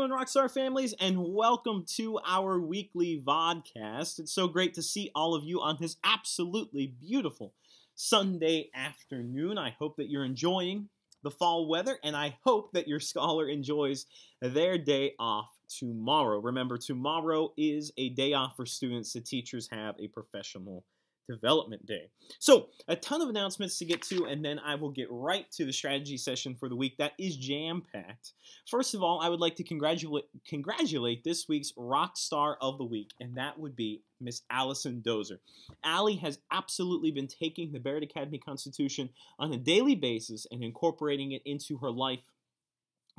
21 Rockstar families, and welcome to our weekly VODCAST. It's so great to see all of you on this absolutely beautiful Sunday afternoon. I hope that you're enjoying the fall weather, and I hope that your scholar enjoys their day off tomorrow. Remember, tomorrow is a day off for students. The teachers have a professional development day. So, a ton of announcements to get to, and then I will get right to the strategy session for the week. That is jam-packed. First of all, I would like to congratulate this week's rock star of the week, and that would be Miss Allison Dozer. Allie has absolutely been taking the Barrett Academy Constitution on a daily basis and incorporating it into her life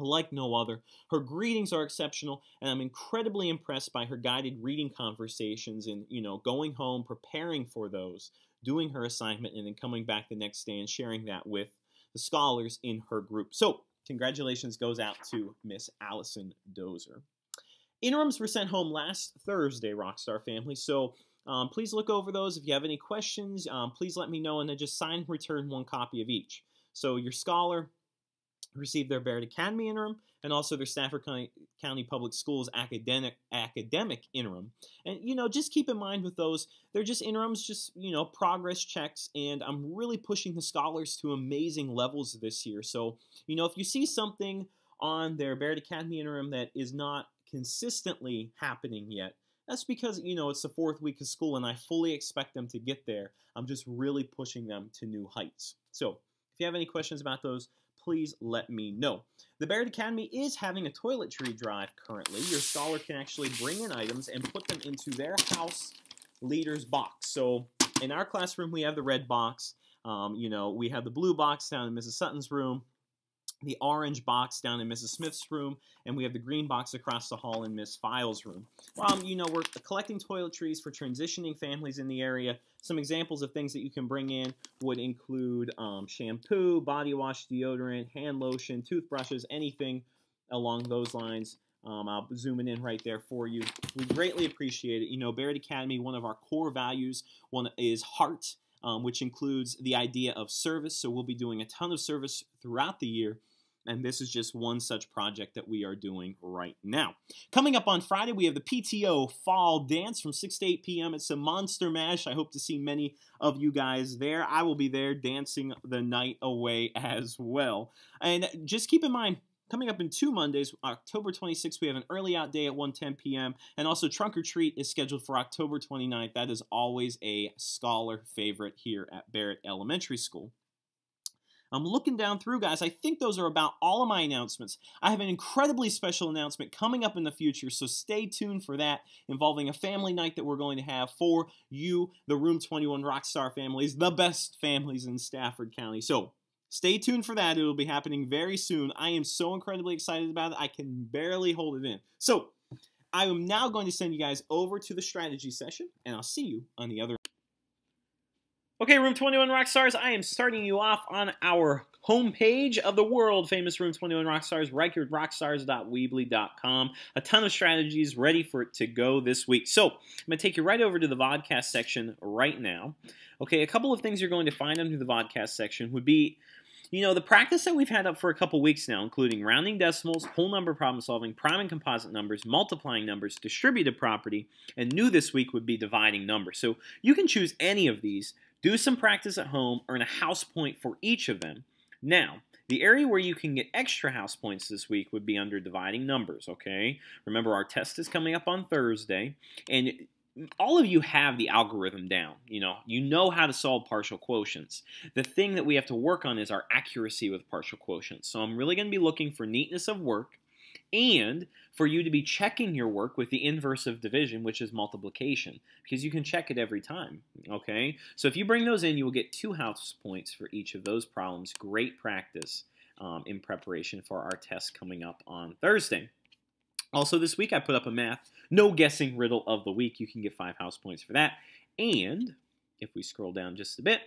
like no other. Her greetings are exceptional, and I'm incredibly impressed by her guided reading conversations and, going home, preparing for those, doing her assignment, and then coming back the next day and sharing that with the scholars in her group. So, congratulations goes out to Miss Allison Dozer. Interims were sent home last Thursday, Rockstar family, so please look over those. If you have any questions, please let me know, and then just sign and return one copy of each. So, your scholar received their Barrett Academy interim and also their Stafford County Public Schools academic interim. And, just keep in mind with those, they're just interims, just, progress checks, and I'm really pushing the scholars to amazing levels this year. So, if you see something on their Barrett Academy interim that is not consistently happening yet, that's because, it's the fourth week of school and I fully expect them to get there. I'm just really pushing them to new heights. So, if you have any questions about those, please let me know. The Barrett Academy is having a toiletry drive currently. Your scholar can actually bring in items and put them into their house leader's box. So in our classroom, we have the red box. We have the blue box down in Mrs. Sutton's room, the orange box down in Mrs. Smith's room, and we have the green box across the hall in Miss Files' room. We're collecting toiletries for transitioning families in the area. Some examples of things that you can bring in would include shampoo, body wash, deodorant, hand lotion, toothbrushes, anything along those lines. I'll zoom in right there for you. We greatly appreciate it. Barrett Academy, one of our core values, one is heart, which includes the idea of service. So we'll be doing a ton of service throughout the year. And this is just one such project that we are doing right now. Coming up on Friday, we have the PTO Fall Dance from 6 to 8 p.m. It's a monster mash. I hope to see many of you guys there. I will be there dancing the night away as well. And just keep in mind, coming up in 2 Mondays, October 26th, we have an early out day at 1:10 p.m. And also Trunk or Treat is scheduled for October 29th. That is always a scholar favorite here at Barrett Elementary School. I'm looking down through, guys. I think those are about all of my announcements. I have an incredibly special announcement coming up in the future, so stay tuned for that, involving a family night that we're going to have for you, the Room 21 Rockstar families, the best families in Stafford County. So stay tuned for that. It will be happening very soon. I am so incredibly excited about it. I can barely hold it in. So I am now going to send you guys over to the strategy session, and I'll see you on the other. Okay, Room 21 Rockstars, I am starting you off on our homepage of the world-famous Room 21 Rockstars, reichardrockstars.weebly.com. A ton of strategies ready for it to go this week. So, I'm going to take you right over to the VODCAST section right now. Okay, a couple of things you're going to find under the VODCAST section would be, the practice that we've had up for a couple weeks now, including rounding decimals, whole number problem solving, prime and composite numbers, multiplying numbers, distributive property, and new this week would be dividing numbers. So, you can choose any of these. Do some practice at home, earn a house point for each of them. Now, the area where you can get extra house points this week would be under dividing numbers, okay? Remember, our test is coming up on Thursday, and all of you have the algorithm down. You know how to solve partial quotients. The thing that we have to work on is our accuracy with partial quotients. So I'm really going to be looking for neatness of work, and for you to be checking your work with the inverse of division, which is multiplication, because you can check it every time, okay? So if you bring those in, you will get 2 house points for each of those problems. Great practice in preparation for our test coming up on Thursday. Also this week, I put up a math no guessing riddle of the week. You can get 5 house points for that. And if we scroll down just a bit,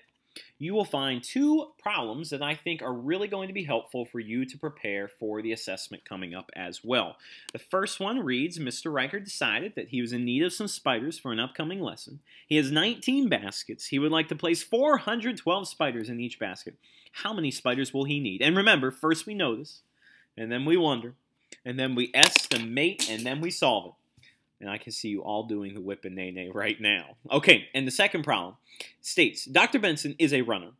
you will find 2 problems that I think are really going to be helpful for you to prepare for the assessment coming up as well. The first one reads, Mr. Riker decided that he was in need of some spiders for an upcoming lesson. He has 19 baskets. He would like to place 412 spiders in each basket. How many spiders will he need? And remember, first we notice, and then we wonder. and then we estimate, and then we solve it. And I can see you all doing the whip and nay-nay right now. Okay, and the second problem states, Dr. Benson is a runner.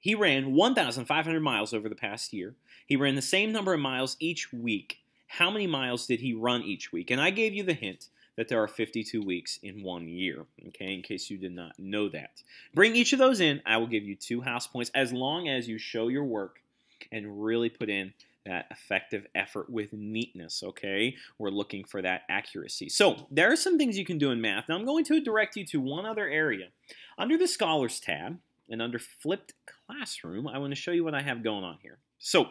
He ran 1,500 miles over the past year. He ran the same number of miles each week. How many miles did he run each week? And I gave you the hint that there are 52 weeks in 1 year, okay, in case you did not know that. Bring each of those in. I will give you 2 house points as long as you show your work and really put in that effective effort with neatness, okay? We're looking for that accuracy. So there are some things you can do in math. Now I'm going to direct you to one other area. Under the Scholars tab and under Flipped Classroom, I want to show you what I have going on here. So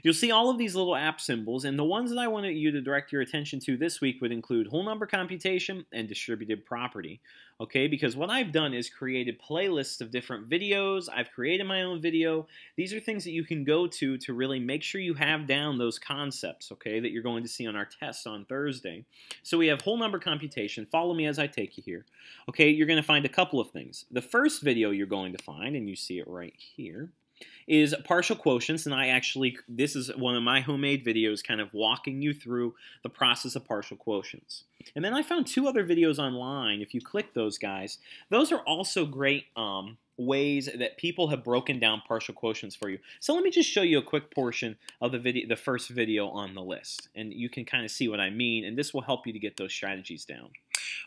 you'll see all of these little app symbols, and the ones that I wanted you to direct your attention to this week would include whole number computation and distributed property, okay? Because what I've done is created playlists of different videos. I've created my own video. These are things that you can go to really make sure you have down those concepts, okay, that you're going to see on our test on Thursday. So we have whole number computation. Follow me as I take you here. Okay, you're going to find a couple of things. The first video you're going to find, and you see it right here, is partial quotients, and this is one of my homemade videos kind of walking you through the process of partial quotients. And then I found 2 other videos online. If you click those guys, those are also great ways that people have broken down partial quotients for you. So let me just show you a quick portion of the first video on the list, and you can kind of see what I mean, and this will help you to get those strategies down.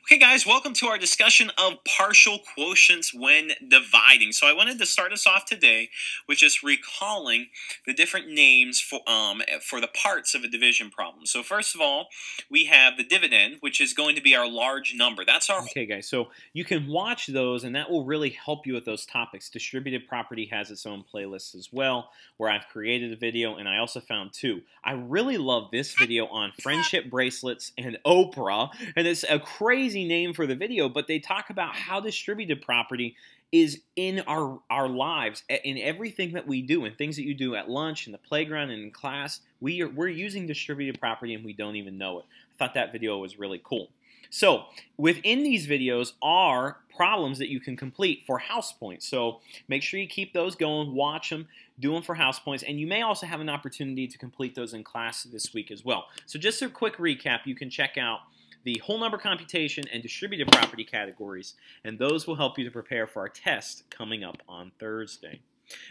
Okay, guys, welcome to our discussion of partial quotients when dividing. So I wanted to start us off today with just recalling the different names for the parts of a division problem. So first of all, we have the dividend, which is going to be our large number. That's our... Okay, guys, so you can watch those, and that will really help you with those topics. Distributed property has its own playlist as well, where I've created a video, and I also found 2. I really love this video on friendship bracelets and Oprah, and it's a crazy name for the video, but they talk about how distributed property is in our lives, in everything that we do, and things that you do at lunch, in the playground, and in class. We're using distributed property, and we don't even know it. I thought that video was really cool. So within these videos are problems that you can complete for house points. So make sure you keep those going, watch them, do them for house points, and you may also have an opportunity to complete those in class this week as well. So just a quick recap, you can check out the whole number computation and distributed property categories, and those will help you to prepare for our test coming up on Thursday.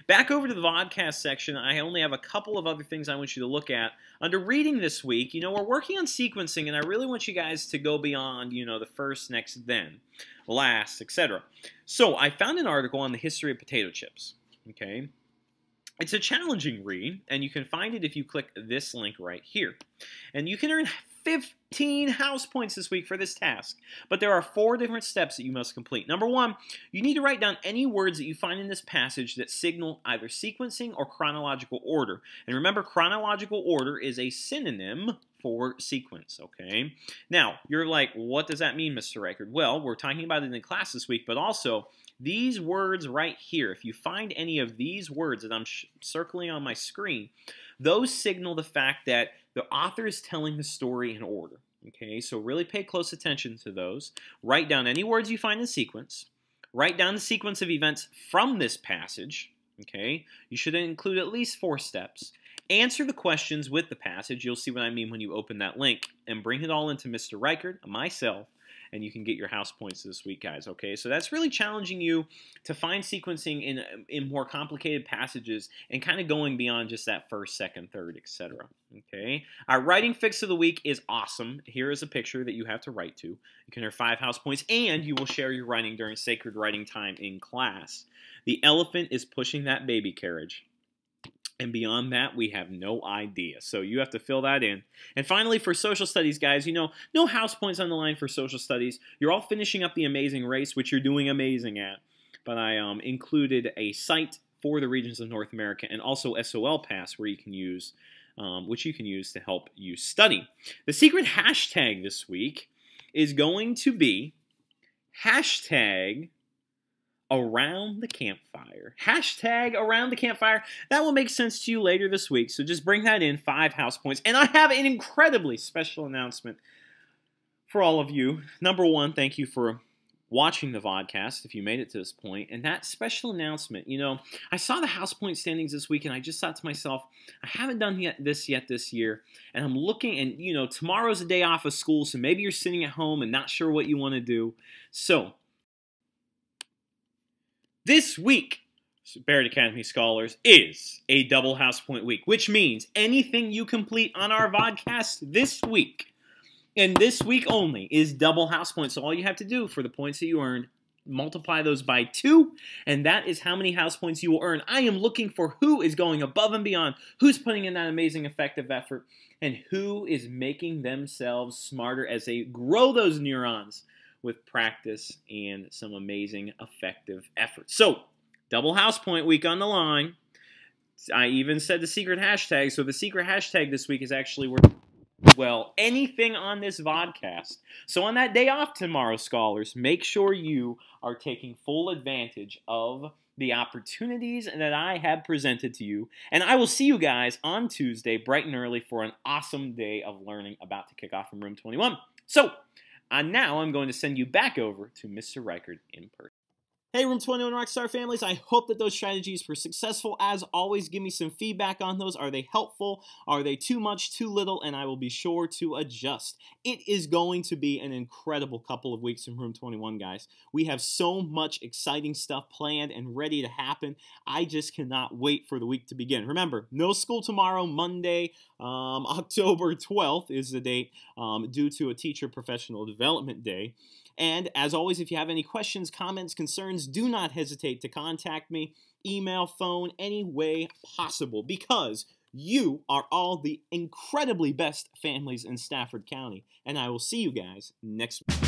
Back over to the VODCAST section, I only have a couple of other things I want you to look at. Under reading this week, we're working on sequencing, and I really want you guys to go beyond, the first, next, then, last, etc. So I found an article on the history of potato chips, okay? It's a challenging read, and you can find it if you click this link right here. And you can earn 15 house points this week for this task. But there are 4 different steps that you must complete. Number 1, you need to write down any words that you find in this passage that signal either sequencing or chronological order. And remember, chronological order is a synonym for sequence, okay? Now, you're like, what does that mean, Mr. Reichard? Well, we're talking about it in class this week, but also these words right here, if you find any of these words that I'm circling on my screen, those signal the fact that the author is telling the story in order, okay? So really pay close attention to those. Write down any words you find in sequence. Write down the sequence of events from this passage, okay? You should include at least 4 steps. Answer the questions with the passage. You'll see what I mean when you open that link. And bring it all into Mr. Reichard, myself, and you can get your house points this week, guys, okay? So that's really challenging you to find sequencing in more complicated passages and kind of going beyond just that first, second, third, etc., okay? Our writing fix of the week is awesome. Here is a picture that you have to write to. You can earn 5 house points, and you will share your writing during sacred writing time in class. The elephant is pushing that baby carriage. And beyond that, we have no idea. So you have to fill that in. And finally, for social studies, guys, no house points on the line for social studies. You're all finishing up the amazing race, which you're doing amazing at. But I included a site for the regions of North America and also SOL Pass where you can use, which you can use to help you study. The secret hashtag this week is going to be hashtag around the campfire. Hashtag around the campfire. That will make sense to you later this week, so just bring that in, 5 house points. And I have an incredibly special announcement for all of you. Number 1, thank you for watching the VODCAST, if you made it to this point, and that special announcement. I saw the house point standings this week, and I just thought to myself, I haven't done this yet this year, and I'm looking, and tomorrow's a day off of school, so maybe you're sitting at home and not sure what you want to do. So, this week, Barrett Academy Scholars, is a double house point week, which means anything you complete on our VODCAST this week, and this week only, is double house points. So all you have to do for the points that you earned, multiply those by 2, and that is how many house points you will earn. I am looking for who is going above and beyond, who's putting in that amazing effective effort, and who is making themselves smarter as they grow those neurons with practice and some amazing effective effort. So, double house point week on the line. I even said the secret hashtag, so the secret hashtag this week is actually anything on this VODCAST. So on that day off tomorrow, scholars, make sure you are taking full advantage of the opportunities that I have presented to you. And I will see you guys on Tuesday, bright and early, for an awesome day of learning about to kick off from Room 21. So, now I'm going to send you back over to Mr. Reichard in person. Hey, Room 21 Rockstar families, I hope that those strategies were successful. As always, give me some feedback on those. Are they helpful? Are they too much, too little? And I will be sure to adjust. It is going to be an incredible couple of weeks in Room 21, guys. We have so much exciting stuff planned and ready to happen. I just cannot wait for the week to begin. Remember, no school tomorrow, Monday, October 12th is the date due to a Teacher Professional Development Day. And as always, if you have any questions, comments, concerns, do not hesitate to contact me, email, phone, any way possible, because you are all the incredibly best families in Stafford County. And I will see you guys next week.